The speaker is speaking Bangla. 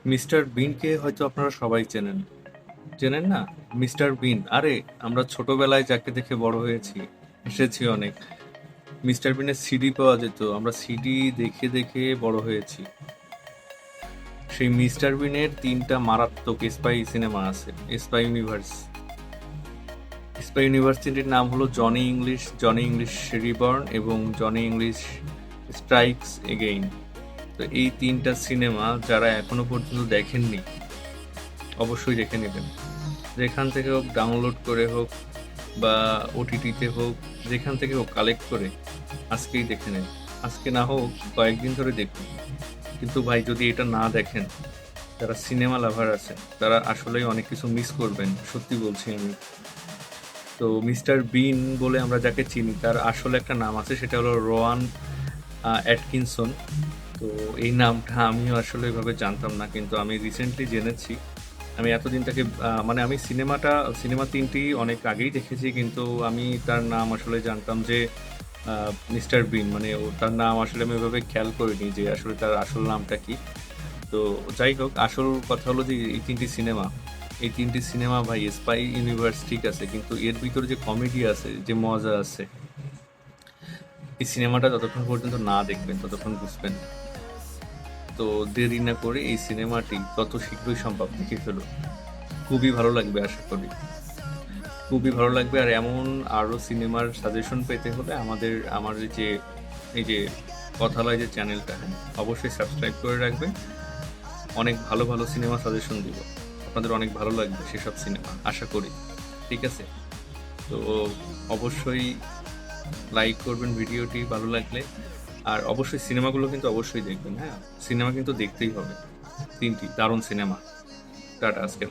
মিস্টার বিনকে হয়তো আপনারা সবাই চেনেন। চেনেন না? মিস্টার বিন। আরে আমরা ছোটবেলায় যাকে দেখে বড় হয়েছি, এসেছি অনেক। মিস্টার বিনের সিডি পাওয়া যেত। আমরা সিডি দেখে দেখে বড় হয়েছি। সেই মিস্টার বিনের ৩টা মারাত্মক স্পাই সিনেমা আছে। Spy universe. স্পাই ইউনিভার্সিটির নাম হলো জনি ইংলিশ রিবর্ন এবং জনি ইংলিশ স্ট্রাইকস এগেইন। তো এই ৩টা সিনেমা যারা এখনো পর্যন্ত দেখেননি অবশ্যই দেখে নেবেন। যেখান থেকে হোক ডাউনলোড করে হোক বা ওটিটিতে হোক, যেখান থেকে হোক কালেক্ট করে আজকেই দেখে নেন। আজকে না হোক কয়েকদিন ধরে দেখুন। কিন্তু ভাই যদি এটা না দেখেন, যারা সিনেমা লাভার আছেন তারা আসলেই অনেক কিছু মিস করবেন, সত্যি বলছি আমি। তো মিস্টার বিন বলে আমরা যাকে চিনি তার আসলে একটা নাম আছে, সেটা হলো রোয়ান অ্যাটকিনসন। তো এই নামটা আমিও আসলে এভাবে জানতাম না, কিন্তু আমি রিসেন্টলি জেনেছি। আমি এতদিন তাকে মানে আমি সিনেমা ৩টি অনেক আগেই দেখেছি, কিন্তু আমি তার নাম আসলে জানতাম যে মিস্টার বিন। মানে তার নাম আসলে আমি ওইভাবে খেয়াল করিনি যে আসলে তার আসল নামটা কি। তো যাই হোক, আসল কথা হলো যে এই তিনটি সিনেমা ভাই স্পাই ইউনিভার্স ঠিক আছে, কিন্তু এর ভিতরে যে কমেডি আছে, যে মজা আছে, এই সিনেমাটা যতক্ষণ পর্যন্ত না দেখবেন ততক্ষণ বুঝবেন না। তো দেরি না করে এই সিনেমাটি যত শীঘ্রই সম্ভব দেখে ফেলুন। খুবই ভালো লাগবে আশা করি। খুবই ভালো লাগবে। আর এমন আরও সিনেমার সাজেশন পেতে হলে আমার এই যে কথালয় যে চ্যানেলটা, হ্যাঁ, অবশ্যই সাবস্ক্রাইব করে রাখবেন। অনেক ভালো ভালো সিনেমা সাজেশন দিব। আপনাদের অনেক ভালো লাগবে সেসব সিনেমা আশা করি। ঠিক আছে? তো অবশ্যই লাইক করবেন ভিডিওটি ভালো লাগলে। আর অবশ্যই সিনেমাগুলো কিন্তু অবশ্যই দেখবেন, হ্যাঁ? সিনেমা কিন্তু দেখতেই হবে। ৩টি দারুণ সিনেমা। টাটা আজকে।